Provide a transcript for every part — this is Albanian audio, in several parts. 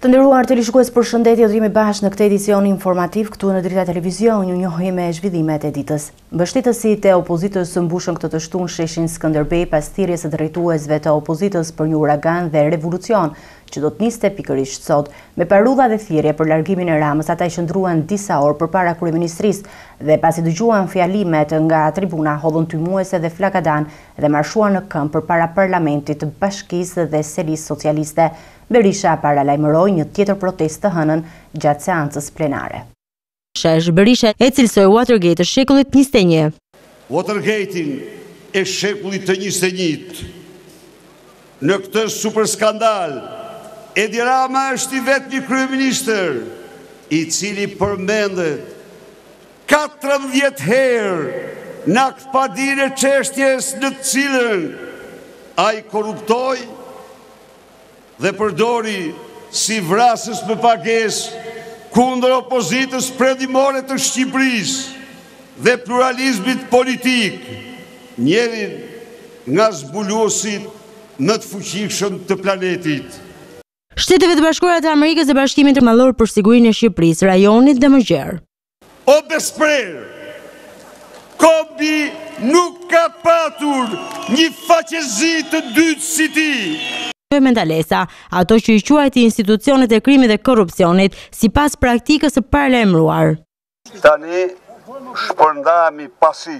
Të nderuar televizionistë, përshëndetje, do jemi bashkë në këtë edicion informativ këtu në Drita Televizion. Ju njohim me zhvillimet e ditës. Mbështetësit e opozitës mbushën këtë të shtunë sheshin Skënderbej pas thirrjes së drejtuesve të opozitës për një uragan dhe revolucion që do të niste pikërisht sot. Me parudha dhe thirrje për largimin e Ramës, ata i qëndruan disa orë përpara kryeministrisë dhe pasi dëgjuan fjalimet nga tribuna, hodhën tymuese dhe flakadan dhe marshuan në këmbë përpara parlamentit të Bashkisë dhe Selisë Socialiste. Berisha paralajmëroi një tjetër protestë të hënën gjatë seancës plenare. Berisha e cilësoi Watergate të shekullit 21. Watergate-in e shekullit të 21. Në këtë super skandal, Edi Rama është i vetmi kryeministër i cili përmendet 14 herë në akt padire çështjes në të cilën ai korruptoi dhe përdori si vrasës për pagesë kundër opozitës perëndimore të Shqipërisë dhe pluralizmit politik, njërin nga zbuluesit më të fuqishëm të planetit. Shteteve të Bashkuara të Amerikës dhe Bashkimi Ndërkombëtar për Sigurinë e Shqipërisë, rajonit dhe më gjerë. O besprer, Kobi nuk ka patur një faqezi të dytë si ti. Mendalesa, ato që i quajti institucionet e krimit dhe korrupsionit sipas praktikës së paralajmëruar. Tani shpërndahemi pasi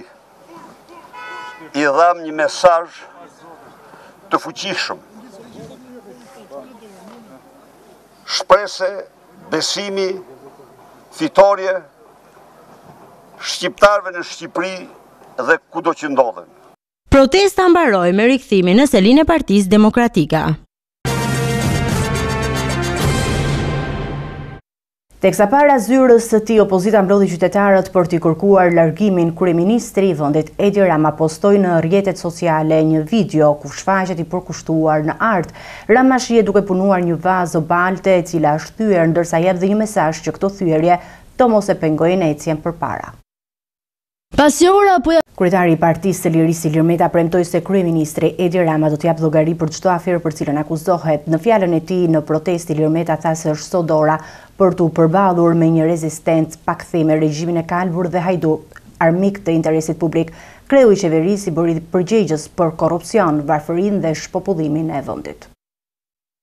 i dham një mesazh të fuqishëm. Shprese, besimi, fitorie shqiptarëve në Shqipëri dhe kudo që ndodhen. Protesta mbaroi me rikthimin në selinë e Partisë Demokratike. Teksa para zyrës së tij, opozita mblodhi qytetarët për t'i kërkuar largimin. Kryeministri i vendit Edi Rama postoi në rrjetet sociale një video ku shfaqet i përkushtuar në art. Rama shihet duke punuar një vazë balte e cila është thyer, ndërsa jep dhe një mesazh që këto thyerje të mos e pengojnë ecjen përpara. Kryetari i Partisë së Lirisë Ilir Meta premtoi se kryeministri Edi Rama do të jap llogari për çdo aferë për cilën akuzohet. Në fjalën e tij në protestë, Ilir Meta tha se është sot ora për t'u përballur me një rezistencë pa kthim me regjimin e kalbur dhe hajdu, armik të interesit publik. Kreu i qeverisë i bëri përgjegjës për korrupsion, varfërinë dhe shpopullimin e vendit.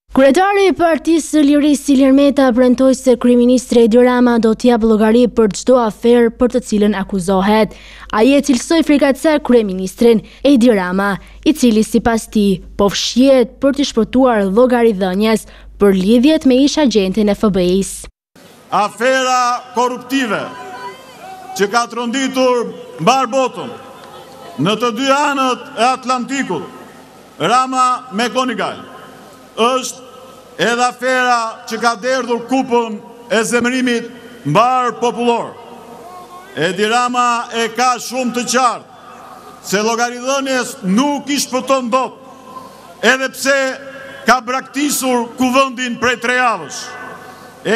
Kryetari i Partisë së Lirisë Ilir Meta premtoi se kryeministri Edi Rama do të jap llogari për çdo aferë për të cilën akuzohet. Ai e cilësoi frikatësisht kryeministrin Edi Rama, i cili sipas tij po fshihet për të shpëtuar llogaridhënies për lidhjet me ish agentin e FBI-s. Afera korruptive që ka tronditur mbar botën në të dy anët e Atlantikut, Rama me Gonigal, është edhe afera që ka derdhur kupën e zemërimit mbar popullor. Edi Rama e ka shumë të qartë se llogaridhënies nuk i shpëton dot, edhe pse ka braktisur kuvendin prej 3 javësh.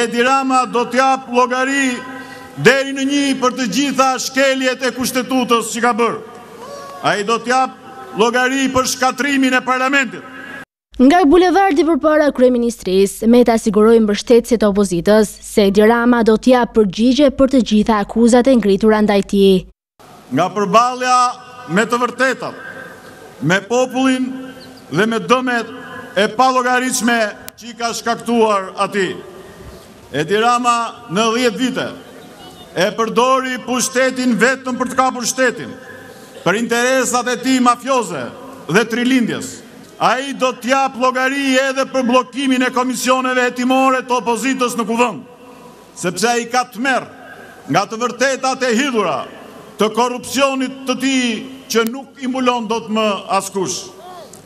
Edi Rama do t'jap llogari deri në 1 për të gjitha shkeljet e kushtetutës që ka bërë. Ai do t'jap llogari për shkatrimin e parlamentit. Nga bulevardi përpara kryeministrisë, Meta siguroi mbështetësit e opozitës se Edi Rama do të japë përgjigje për të gjitha akuzat e ngritura ndaj tij. Nga përballja me të vërtetat, me popullin dhe me dëmet e pallogaritshme që i ka shkaktuar atij, Edi Rama në 10 vite e përdori pushtetin vetëm për të kapur shtetin, për interesat e tij mafioze dhe trilindjes. Ai do t'jap llogari edhe për bllokimin e komisioneve hetimore të opozitës në kuvend, sepse ai ka tmerr nga të vërtetat e hidhura të korrupsionit të tij që nuk i mbulon dot më askush.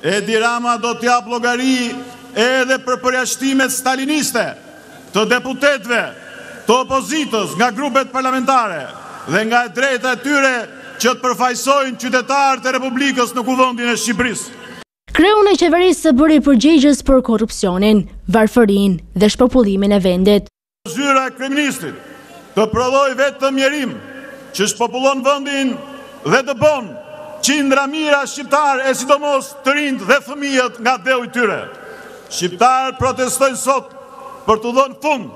Edi Rama do t'jap llogari edhe për përjashtimet staliniste të deputetëve të opozitës nga grupet parlamentare dhe nga e drejta e tyre që të përfaqësojnë qytetarët e Republikës në kuvendin e Shqipërisë. Kreu në qeverisë bëri përgjegjës për korrupsionin, varfërinë dhe shpopullimin e vendit. Zyra e kryeministrit të prodhoi vetëm njerim që shpopullon vendin dhe të bën qindra mira shqiptar e sidomos të rinjt dhe fëmijët nga deu i tyre. Shqiptarët protestojnë sot për të dhënë fund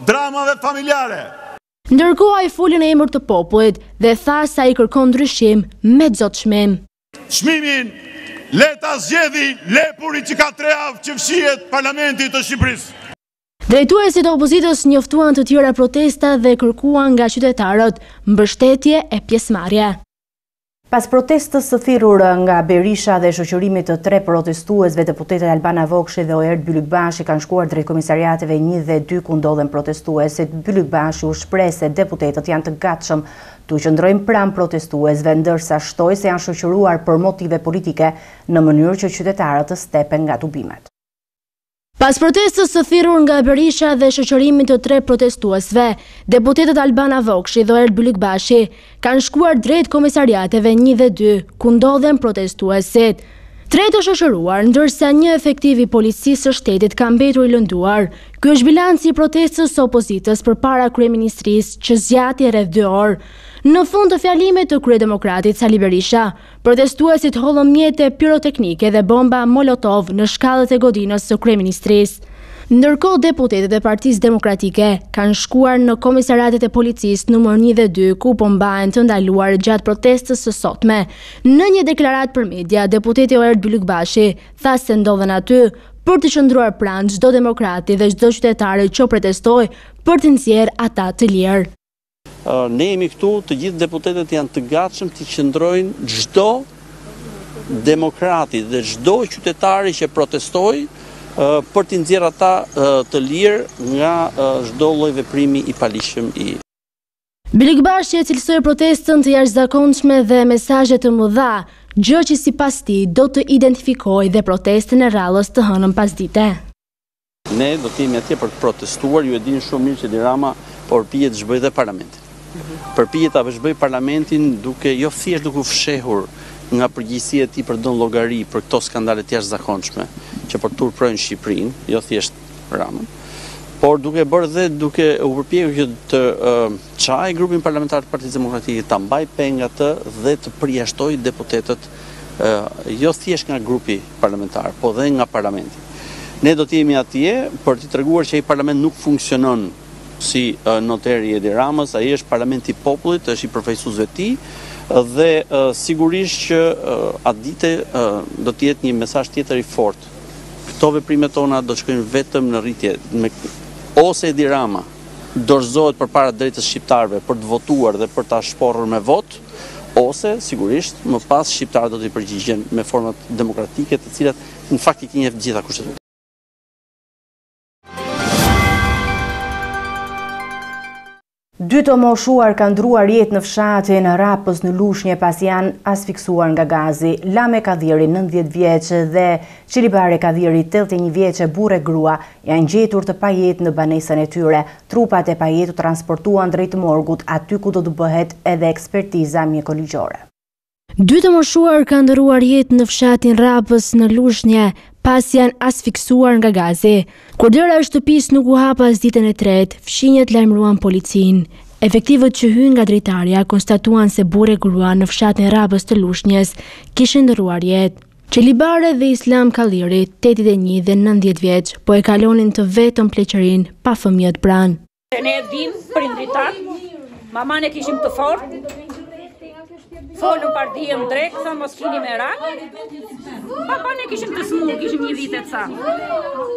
dramave familjare. Ndërkohë ai foli në emër të popullit dhe tha se ai kërkon ndryshim me çdo çmim. Çmimin le ta zgjedhë lepuri që ka 3 javë që fshihet Parlamenti të Shqipërisë. Drejtuesit e opozitës njoftuan të tjera protesta dhe kërkuan nga qytetarët mbështetje e pjesëmarrje. Pas protestës së thirrur nga Berisha dhe shoqërimit të 3 protestuesve, deputetët Albana Vokshi dhe Oert Bylykbashi kanë shkuar drejt komisariateve 1 dhe 2 ku ndodhen protestuesit. Bylykbashi u shpreh se deputetët janë të gatshëm të qëndrojnë pranë protestuesve, ndërsa shtoi se janë shoqëruar për motive politike në mënyrë që qytetarët të stepen nga tubimet. Pas protestës së thirrur nga Berisha dhe shoqërimit të 3 protestuesve, deputetët Albana Vokshi dhe Oert Bylykbashi kanë shkuar drejt komisariateve 1 dhe 2, ku ndodhen protestuesit. 3 të shoqëruar, ndërsa 1 efektiv i policisë së shtetit ka mbetur i lënduar. Ky është bilanci i protestës së opozitës përpara kryeministrisë që zgjati rreth 2 orë. Në fund të fjalimit të kryedemokratit Sali Berisha, protestuesit hollën mjete piroteknike dhe bomba molotov në shkallët e godinës së kryeministrisë. Ndërkohë, deputetët e Partisë Demokratike kanë shkuar në komisariatet e policisë numër 1 dhe 2, ku po mbahen të ndaluar gjatë protestës së sotme. Në një deklaratë për media, deputeti Oert Bylykbashi tha se ndodhen aty për të qëndruar pranë çdo demokrati dhe çdo qytetari që protestoi për të nxjerrë ata të lirë. Ne jemi këtu, të gjithë deputetët janë të gatshëm të qëndrojnë çdo demokrati dhe çdo qytetari që protestoi për të nxjerrë ata të lirë nga çdo lloj veprimi i paligjshëm i. Bylykbashi e cilësoi protestën të jashtëzakonshme dhe mesazhe të mëdha, gjë që sipas tij do të identifikojë dhe protestën e rallës të hënën pasdite. Ne do të jemi atje për të protestuar, ju e dini shumë mirë që Dirama përpiqet të zhbëjë dhe parlamentin. Përpiqet ta zhbëjë parlamentin duke jo thjesht duke u fshehur nga përgjegjësia e tij për dhënë llogari për këto skandale të jashtëzakonshme që për turprojnë Shqipërinë, jo thjesht Ramën, por duke bërë dhe duke u përpjekur të çajë grupin parlamentar të Partisë Demokratike, ta mbaj penga të dhe të përjashtoj deputetët jo thjesht nga grupi parlamentar, po dhe nga parlamenti. Ne do të jemi atje për të treguar që ai parlament nuk funksionon si noteri Edi Ramës, ai është parlamenti i popullit, është i përfaqësuesve të tij dhe sigurisht që atë ditë do të jetë një mesazh tjetër i fortë. Këto veprimet tona do të shkojnë vetëm në rritje. Ose Edi Rama dorëzohet përpara drejtës shqiptarëve për të votuar dhe për ta shporrur me votë, ose sigurisht më pas shqiptarët do të përgjigjen me format demokratike të cilat në fakt i njeh të gjitha kushtetutat. Dy të moshuar kanë ndruar jetë në fshatin Rapës në Lushnjë pasi janë asfiksuar nga gazi. Lame Kadhiri, 19 vjeç, dhe Çelibare Kadhiri, 81 vjeç, burrë grua, janë gjetur të pajetë në banesën e tyre. Trupat e pajetë transportuan drejt morgut, aty ku do të bëhet edhe ekspertiza mjekoligjore. Dy të moshuar kanë ndruar jetë në fshatin Rapës në Lushnjë pas janë asfiksuar nga gazi. Kur dëra e shtëpisë nuk u hap as ditën e tretë, fshinjët lajmëruan policinë. Efektivët që hyn nga drejtarja konstatuan se burrë e grua në fshatin Rapës të Lushnjës kishin ndruar jetë. Çelibare dhe Islam Kadhiri, 81 dhe 90 vjeç, po e kalonin të vetëm pleqërinë pa fëmijët pranë. Ne e dim prindrit tanë, maman e kishim të fortë. Folën pardijem drejt, thonë mos kini me rak. Papan e kishim të smur, kishim 1 vit e ca.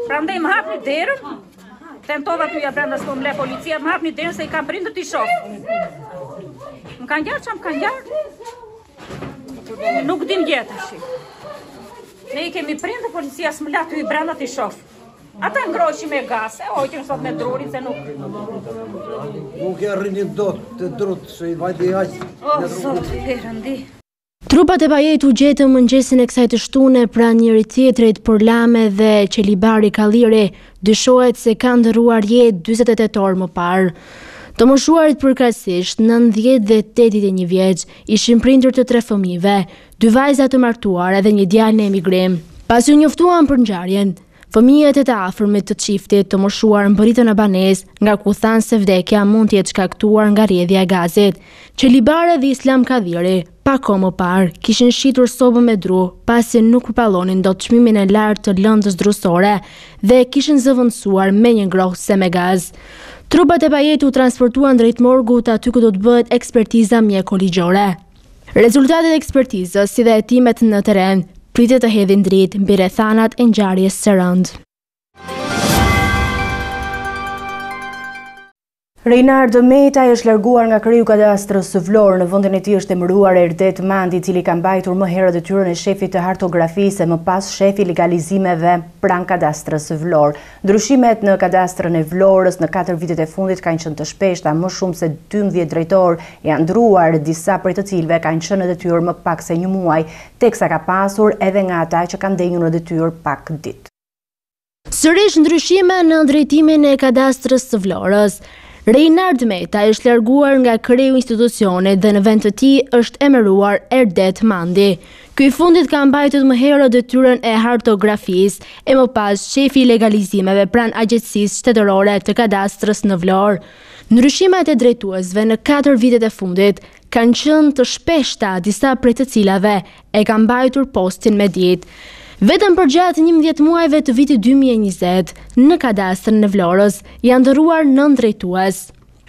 Prandaj më hapni derën, tentova t'u ja brenda s'po mle policia, më hapni derën se i kam prindër t'i shoh. Më kanë gjarë që më kanë gjarë. Nuk din gjetëshi. Ne i kemi prindër, policia s'më la t'u i brenda t'i shoh. Ata ngroqi me gaz, e ojtën sot me drurin se nuk. Nuk e rrinin dot të drut, se i vajti aq. O, sot, perëndi. Trupat e pajetë u gjetën mëngjesin e kësaj të shtune pranë njëri tjetrit, por Lame dhe Çelibari Kadhiri dyshohet se kanë ndëruar jetë 48 orë më parë. Të moshuarit përkatësisht 90 dhe 81 vjeç ishin prindër të 3 fëmijëve, 2 vajza të martuara dhe një djalë në emigrim. Pasi u njoftuan për ngjarjen, Fëmijët e të afërmit të çiftit të moshuar në Britën e Banesë, nga ku thanë se vdekja mund të jetë shkaktuar nga rrjedhja e gazit. Çelibare dhe Islam Kadiri, pa kohë më parë, kishin shitur sobën me dru, pasi nuk përballonin dot çmimin e lartë të lëndës drusore dhe kishin zëvendësuar me një ngrohse me gaz. Trupat e pajetit u transportuan drejt morgut aty ku do të bëhet ekspertiza mjekoligjore. Rezultatet e ekspertizës, si dhe hetimet në terren, pritet të hedhin dritë mbi rrethanat e ngjarjes së rëndë. Reinard Metaj është larguar nga kriju kadastrës së Vlorë. Në vendin e tij është emëruar Erdet Mandi, i cili ka mbajtur më herët detyrën e shefit të hartografisë e më pas shefi legalizimeve pranë kadastrës së Vlorë. Ndryshimet në kadastrën e Vlorës në 4 vitet e fundit kanë qenë të shpeshta, më shumë se 12 drejtorë janë ndruar, disa prej të cilëve kanë qenë në detyrë më pak se 1 muaj, teksa ka pasur edhe nga ata që kanë ndenjur në detyrë pak ditë. Sërish ndryshime në drejtimin e kadastrës së Vlorës. Reinard Metaj është larguar nga kreu institucionit dhe në vend të tij është emëruar Erdet Mandi. Ky i fundit ka mbajtur më herët detyrën e hartografisë e më pas shefi i legalizimeve pranë Agjencisë Shtetërore të Kadastrës në Vlorë. Ndryshimet e drejtuesve në 4 vitet e fundit kanë qenë të shpeshta, disa prej të cilave e kanë mbajtur postin me ditë. Vetëm për gjatë 11 muajve të vitit 2020, në kadastrën e Vlorës janë ndërruar 9 drejtues.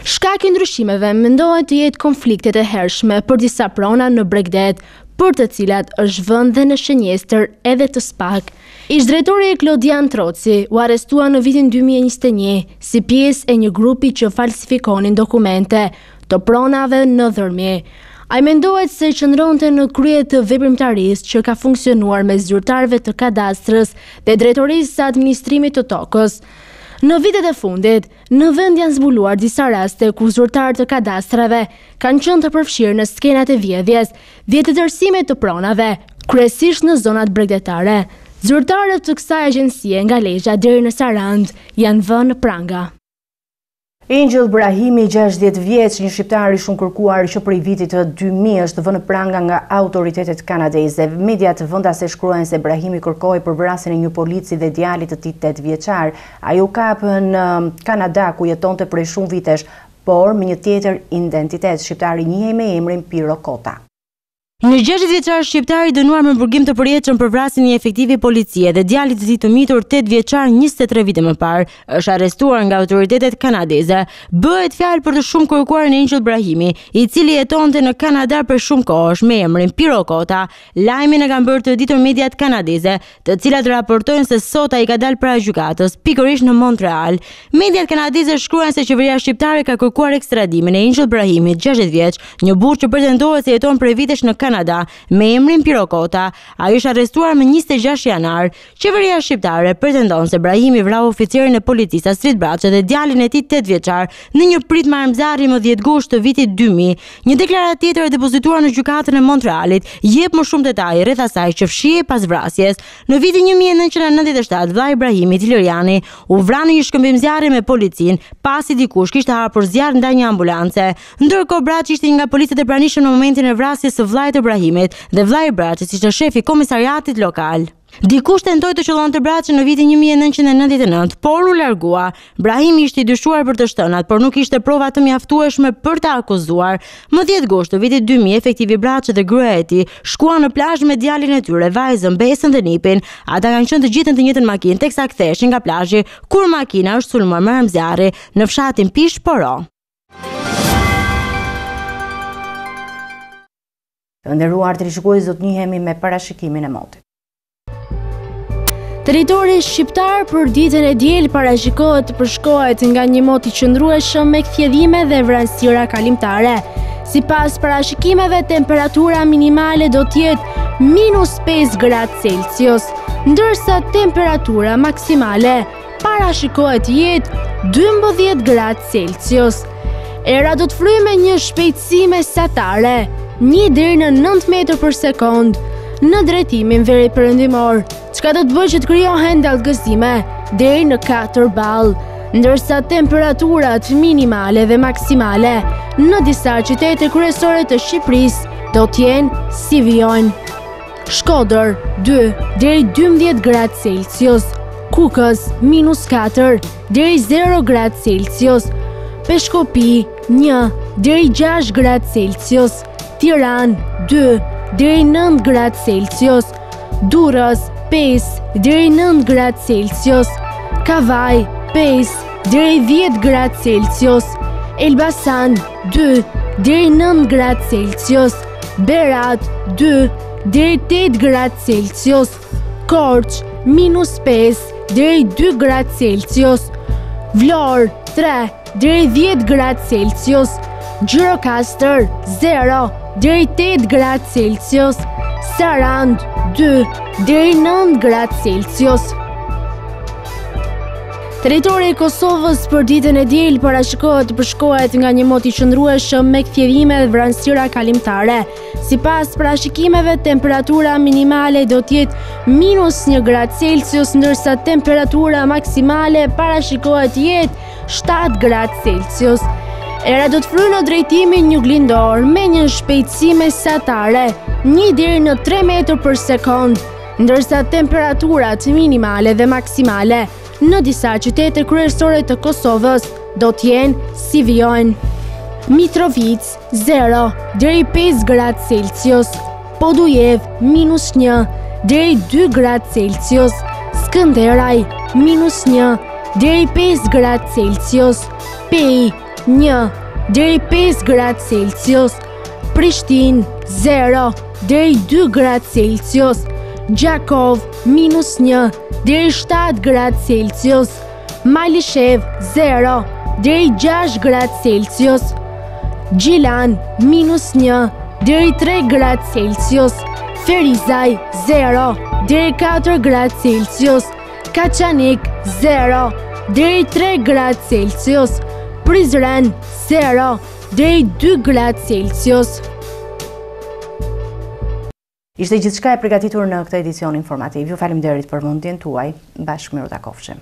Shkaki i ndryshimeve mendohet të jetë konfliktet e hershme për disa prona në Bregdet, për të cilat është vënë dhe në shënjestër edhe të SPAK. Ish-drejtori Klodian Troci u arrestua në vitin 2021 si pjesë e një grupi që falsifikonin dokumente të pronave në dhërmi. Ai mendohet se qëndronte në krye të veprimtarisë që ka funksionuar me zyrtarëve të kadastrës dhe drejtorisë së administrimit të tokës. Në vitet e fundit, në vend janë zbuluar disa raste ku zyrtarët të kadastrave kanë qenë të përfshirë në skenat e vjedhjes dhe të tërësimit të pronave, kryesisht në zonat bregdetare. Zyrtarët të kësaj agjencie nga Lezhë deri në Sarand janë vënë në pranga. Angel Brahimi, 60 vjeç, një shqiptar i shumë kërkuar që prej vitit të 2000 është vënë në pranga nga autoritetet kanadeze. Mediat vendase shkruajnë se Brahimi kërkoi për vrasjen e një polici dhe djalit të tij 8 vjeçar. Ai u kap në Kanada ku jetonte prej shumë vitesh, por me një tjetër identitet. Shqiptari njihej me emrin Piro Kota. Një 60 vjeçar shqiptar i dënuar me burgim të përjetshëm për vrasjen e një efektivi policie dhe djalit të tij të mitur 8 vjeçar 23 vite më parë, është arrestuar nga autoritetet kanadeze. Bëhet fjalë për të shumë kërkuarin Angel Brahimi, i cili jetonte në Kanada për shumë kohësh me emrin Piro Kota. Lajmin e kanë bërë të ditur mediat kanadeze, të cilat raportojnë se sot ai ka dalë para gjykatës, pikërisht në Montreal. Mediat kanadeze shkruajnë se qeveria shqiptare ka kërkuar ekstradimin e Angel Brahimit, 60 vjeç, një burr që pretendohet se jeton prej vitesh në Kanada me emrin Piro Kota. Ai është arrestuar më 26 janar. Qeveria shqiptare pretendon se Brahimi vrau oficerin e policisë Astrid Braçe dhe djalin e tij 8 vjeçar në një prit marrëmzarri më 10 gusht të vitit 2000. Një deklaratë tjetër e depozituar në gjykatën e Montrealit jep më shumë detaje rreth asaj që fshihej pas vrasjes. Në vitin 1997, vllai i Brahimit, Iliriani, u vra në një shkëmbim zjarri me policin pasi dikush kishte hapur zjarr ndaj një ambulance. Ndërkohë Braçi ishte një nga policët e pranishëm në momentin e vrasjes së vllait të Brahimit dhe vllai i Braçës ishte shefi i komisariatit lokal. Dikush tentoi të qëllonte Braçën në vitin 1999, por u largua. Brahimi ishte i dyshuar për të shtënat, por nuk ishte prova të mjaftueshme për të akuzuar. Më 10 gusht të vitit 2000, efektivi Braçe dhe gruaja e tij shkuan në plazh me djalin e tyre, vajzën, besën dhe nipin. Ata kanë qenë të gjithë në të njëjtën makinë, teksa ktheheshin nga plazhi kur makina është sulmuar me marrëmzjarri në fshatin Pish Poro. Të nderuar televizionistë, do të njihemi me parashikimin e motit. Territori shqiptar për ditën e diel parashikohet të përshkohet nga një mot i qëndrueshëm me kthjedhime dhe vranësira kalimtare. Sipas parashikimeve, temperatura minimale do të jetë -5 gradë Celsius, ndërsa temperatura maksimale parashikohet të jetë 12 gradë Celsius. Era do të fryjë me një shpejtësi mesatare 1 deri në 9 metër për sekond në drejtimin veriperëndimor, çka do të bëjë që të krijohen dallgëzime deri në 4 ball, ndërsa temperaturat minimale dhe maksimale në disa qytete kryesore të Shqipërisë do të jenë si vijojnë: Shkodër 2 deri 12 gradë Celsius, Kukës -4 deri 0 gradë Celsius, Peshkopi 1 deri 6 gradë Celsius, Tiranë 2 deri 9 gradë Celsius, Durrës 5 deri 9 gradë Celsius, Kavaj 5 deri 10 gradë Celsius, Elbasan 2 deri 9 gradë Celsius, Berat 2 deri 8 gradë Celsius, Korç -5 deri 2 gradë Celsius, Vlorë 3 deri 10 gradë Celsius, Gjirokastër 0 deri 8 gradë Celsius, Sarand 2 deri 9 gradë Celsius. Territori i Kosovës për ditën e diel parashikohet të përshkohet nga një mot i qëndrueshëm me kthjellime dhe vranësira kalimtare. Sipas parashikimeve, temperatura minimale do të jetë -1 gradë Celsius, ndërsa temperatura maksimale parashikohet të jetë 7 gradë Celsius. Era do të fryjë në drejtimin juglindor me një shpejtësi mesatare 1 deri në 3 metër për sekond, ndërsa temperaturat minimale dhe maksimale në disa qytete kryesore të Kosovës do të jenë si vijojnë: Mitrovic 0 deri 5 gradë Celsius, Podujev -1 deri 2 gradë Celsius, Skënderaj -1 deri 5 gradë Celsius, Pej 1 deri 5 gradë Celsius, Prishtinë 0 deri 2 gradë Celsius, Gjakov -1 deri 7 gradë Celsius, Malishev 0 deri 6 gradë Celsius, Gjilan -1 deri 3 gradë Celsius, Ferizaj 0 deri 4 gradë Celsius, Kaçanik 0 deri 3 gradë Celsius, Prizren 0 deri 2 gradë Celsius. Ishte gjithçka e përgatitur në këtë edicion informativ. Ju faleminderit për mundjen tuaj. Bashkë miru takofshim.